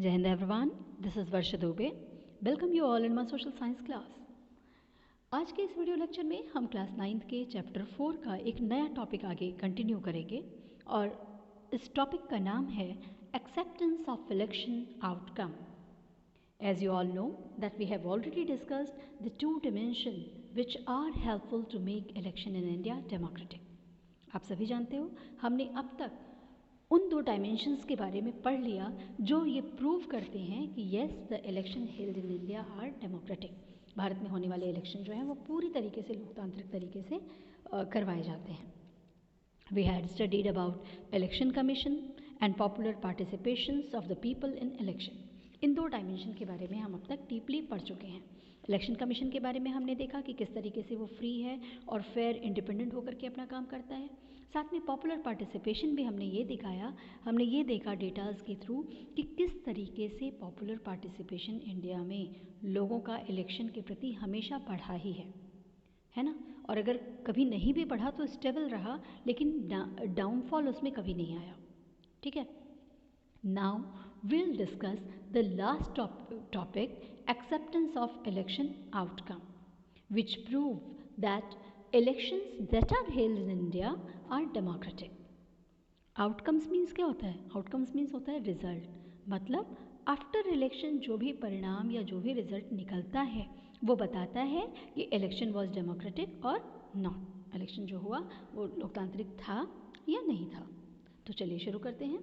Jai Hind everyone, this is Varsha Dubey. Welcome you all in my social science class. आज के इस video lecture में हम class 9th के chapter 4 का एक नया टॉपिक आगे कंटिन्यू करेंगे और इस टॉपिक का नाम है acceptance of election outcome. As you all know that we have already discussed the two dimensions which are helpful to make election in India democratic. आप सभी जानते हो हमने अब तक उन दो डायमेंशंस के बारे में पढ़ लिया जो ये प्रूव करते हैं कि yes the election held in India are democratic. Bharat में होने वाले इलेक्शन जो हैं वो पूरी तरीके से लोकतांत्रिक तरीके से करवाए जाते हैं. We had studied about election commission and popular participations of the people in election. इन दो डायमेंशन के बारे में हम अब तक डीपली पढ़ चुके हैं. इलेक्शन कमीशन के बारे में हमने देखा कि किस तरीके से वो फ्री है और फेयर इंडिपेंडेंट होकर के अपना काम करता है. साथ में पॉपुलर पार्टिसिपेशन भी हमने ये देखा डेटाज के थ्रू कि किस तरीके से पॉपुलर पार्टिसिपेशन इंडिया में लोगों का इलेक्शन के प्रति हमेशा बढ़ा ही है ना. और अगर कभी नहीं भी बढ़ा तो स्टेबल रहा, लेकिन डाउनफॉल उसमें कभी नहीं आया. ठीक है. Now we'll discuss the last topic, acceptance of election outcome, which prove that elections that are held in India are democratic. Outcomes means क्या होता है? Outcomes means होता है result. मतलब आफ्टर इलेक्शन जो भी परिणाम या जो भी रिजल्ट निकलता है वो बताता है कि इलेक्शन वॉज डेमोक्रेटिक और नॉट. इलेक्शन जो हुआ वो लोकतांत्रिक था या नहीं था. तो चलिए शुरू करते हैं.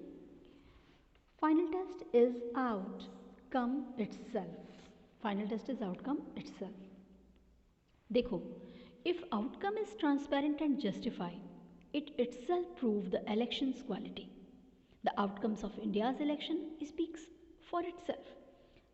Final test is outcome itself. Final test is outcome itself. देखो, if outcome is transparent and justified, it itself proves the election's quality. The outcomes of India's election speaks for itself.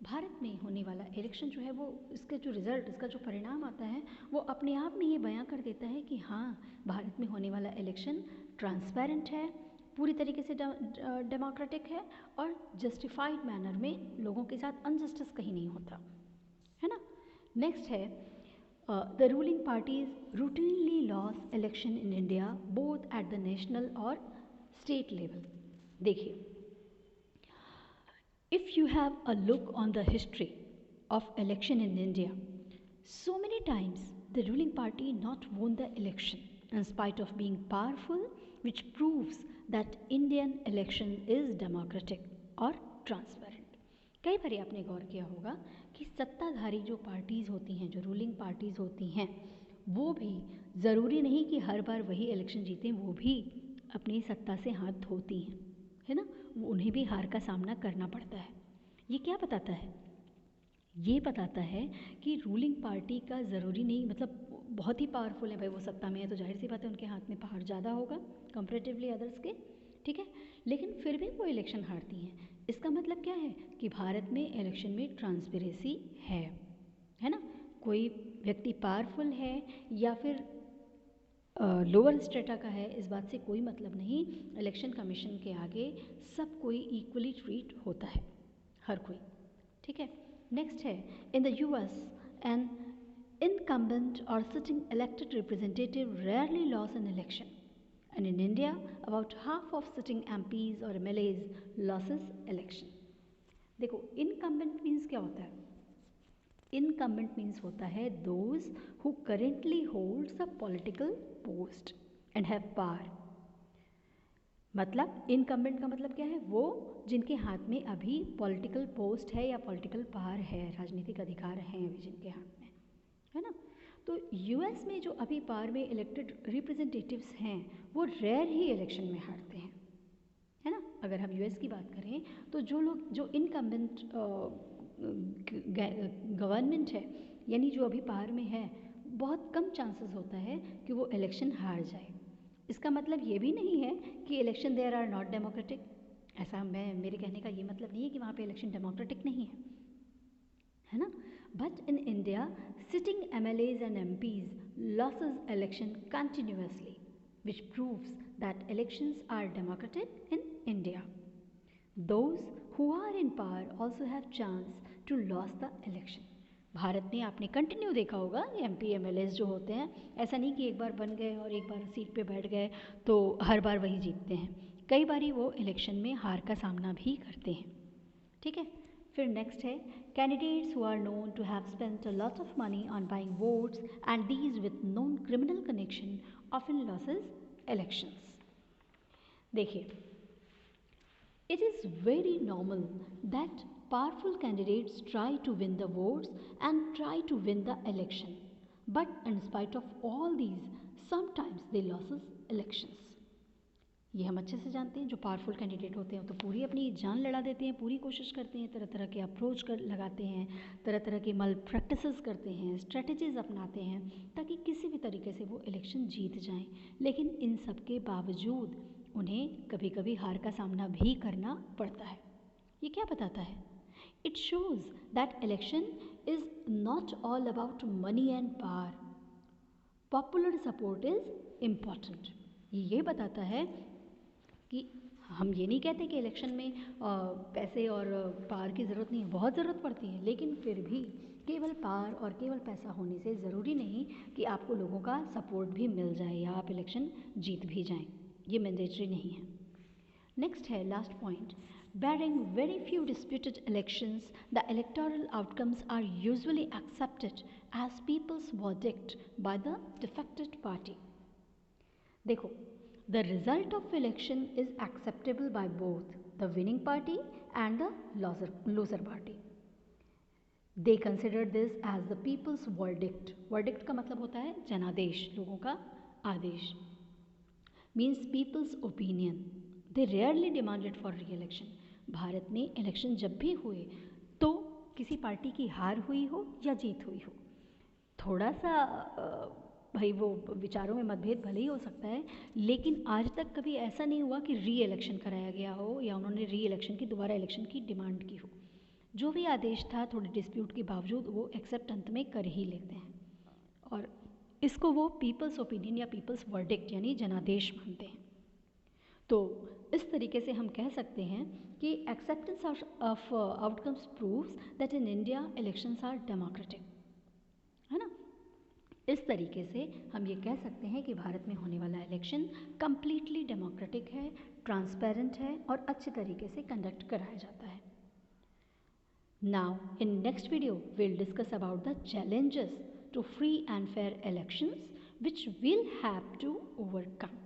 Bharat में होने वाला इलेक्शन जो है वो इसका जो result, इसका जो परिणाम आता है वो अपने आप में ये बयां कर देता है कि हाँ, भारत में होने वाला इलेक्शन ट्रांसपेरेंट है, पूरी तरीके से डेमोक्रेटिक है और जस्टिफाइड मैनर में लोगों के साथ अनजस्टिस कहीं नहीं होता है ना. नेक्स्ट है the ruling parties routinely loss election in India both at the national और स्टेट लेवल. देखिए, if you have a look on the history of election in India, so many times the ruling party not won the election in spite of being powerful, which proves that Indian election is democratic और transparent. कई बार आपने गौर किया होगा कि सत्ताधारी जो parties होती हैं, जो रूलिंग पार्टीज़ होती हैं, वो भी ज़रूरी नहीं कि हर बार वही इलेक्शन जीतें, वो भी अपनी सत्ता से हाथ धोती हैं, है ना. उन्हें भी हार का सामना करना पड़ता है. ये क्या बताता है? ये बताता है कि रूलिंग पार्टी का ज़रूरी नहीं, मतलब बहुत ही पावरफुल है भाई, वो सत्ता में है तो जाहिर सी बात है उनके हाथ में पावर ज़्यादा होगा कंपैरेटिवली अदर्स के. ठीक है. लेकिन फिर भी वो इलेक्शन हारती हैं. इसका मतलब क्या है कि भारत में इलेक्शन में ट्रांसपेरेंसी है ना. कोई व्यक्ति पावरफुल है या फिर लोअर स्टेटा का है, इस बात से कोई मतलब नहीं. इलेक्शन कमीशन के आगे सब कोई इक्वली ट्रीट होता है, हर कोई. ठीक है. नेक्स्ट है in the US an incumbent or sitting elected representative rarely lose an election, and in India about half of sitting MPs or MLAs loses election. देखो, incumbent means क्या होता है? Incumbent means होता है those who currently holds a political post and have power. मतलब incumbent का मतलब क्या है? वो जिनके हाथ में अभी पॉलिटिकल पोस्ट है या पॉलिटिकल पावर है, राजनीतिक अधिकार हैं अभी जिनके हाथ में, है ना. तो US में जो अभी पावर में इलेक्टेड रिप्रेजेंटेटिव्स हैं वो रेयर ही इलेक्शन में हारते हैं, है ना. अगर हम US की बात करें तो जो लोग जो इनकम्बेंट गवर्नमेंट है, यानी जो अभी पावर में है, बहुत कम चांसेस होता है कि वो इलेक्शन हार जाए. इसका मतलब ये भी नहीं है कि election there are not democratic. ऐसा मेरे कहने का ये मतलब नहीं है कि वहाँ पे इलेक्शन डेमोक्रेटिक नहीं है ना. But in India, sitting MLAs and MPs loses election continuously, which proves that elections are democratic in India. Those who are in power also have chance to lose the election. Bharat में आपने continue देखा होगा MP MLAs जो होते हैं, ऐसा नहीं कि एक बार बन गए और एक बार सीट पे बैठ गए तो हर बार वही जीतते हैं. कई बारी वो इलेक्शन में हार का सामना भी करते हैं. ठीक है। फिर नेक्स्ट है candidates who are known to have spent a lot of money on buying votes and these with known criminal connection often losses elections. देखिए, it is very normal that powerful candidates try to win the votes and try to win the election, but in spite of all these, sometimes they loses elections. ये हम अच्छे से जानते हैं, जो powerful candidate होते हैं तो पूरी अपनी जान लड़ा देते हैं, पूरी कोशिश करते हैं, तरह तरह के अप्रोच कर लगाते हैं, तरह तरह के मल प्रैक्टिसेस करते हैं, स्ट्रेटजीज अपनाते हैं ताकि किसी भी तरीके से वो इलेक्शन जीत जाएं। लेकिन इन सब के बावजूद उन्हें कभी कभी हार का सामना भी करना पड़ता है। ये क्या बताता है? It shows that election is not all about money and power, popular support is important. ये बताता है कि हम ये नहीं कहते कि इलेक्शन में पैसे और पावर की ज़रूरत नहीं है, बहुत ज़रूरत पड़ती है, लेकिन फिर भी केवल पावर और केवल पैसा होने से ज़रूरी नहीं कि आपको लोगों का सपोर्ट भी मिल जाए या आप इलेक्शन जीत भी जाएं। ये मैंडेटरी नहीं है। नेक्स्ट है last point, barring very few disputed elections, the electoral outcomes are usually accepted as people's verdict by the defected party. देखो, the result of election is acceptable by both the winning party and the loser party. They consider this as the people's verdict. Verdict का मतलब होता है जनादेश, लोगों का आदेश, means people's opinion. They rarely demanded for re-election. Bharat में election जब भी हुए तो किसी पार्टी की हार हुई हो या जीत हुई हो, थोड़ा सा भाई वो विचारों में मतभेद भले ही हो सकता है, लेकिन आज तक कभी ऐसा नहीं हुआ कि री इलेक्शन कराया गया हो या उन्होंने री इलेक्शन की दोबारा इलेक्शन की डिमांड की हो। जो भी आदेश था थोड़े डिस्प्यूट के बावजूद वो एक्सेप्ट अंत में कर ही लेते हैं और इसको वो पीपल्स ओपिनियन या पीपल्स वर्डिक्ट यानी जनादेश मानते हैं। तो इस तरीके से हम कह सकते हैं कि acceptance of outcomes proves that in India elections are democratic, है ना। इस तरीके से हम ये कह सकते हैं कि भारत में होने वाला इलेक्शन कम्प्लीटली डेमोक्रेटिक है, ट्रांसपेरेंट है और अच्छे तरीके से कंडक्ट कराया जाता है। Now in next video we'll discuss about the challenges to free and fair elections which we'll have to overcome.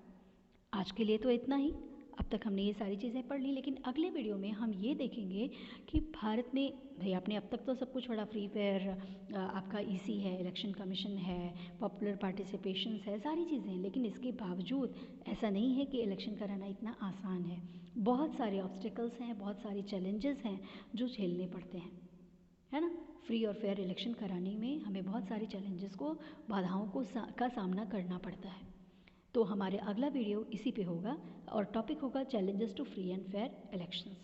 आज के लिए तो इतना ही। अब तक हमने ये सारी चीज़ें पढ़ ली, लेकिन अगले वीडियो में हम ये देखेंगे कि भारत में भाई आपने अब तक तो सब कुछ पढ़ा, फ्री फेयर आपका ईसी है, इलेक्शन कमीशन है, पॉपुलर पार्टिसिपेशंस है, सारी चीज़ें हैं, लेकिन इसके बावजूद ऐसा नहीं है कि इलेक्शन कराना इतना आसान है। बहुत सारे ऑब्स्टिकल्स हैं, बहुत सारी चैलेंजेस हैं जो झेलने पड़ते हैं, है ना। फ्री और फेयर इलेक्शन कराने में हमें बहुत सारी चैलेंजेस को, बाधाओं को का सामना करना पड़ता है। तो हमारे अगला वीडियो इसी पे होगा और टॉपिक होगा challenges to free and fair elections.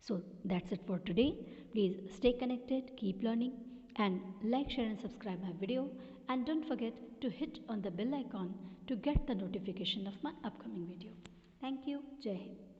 So that's it for today. Please stay connected, keep learning and like, share and subscribe my video and don't forget to hit on the bell icon to get the notification of my upcoming video. Thank you. Jai Hind.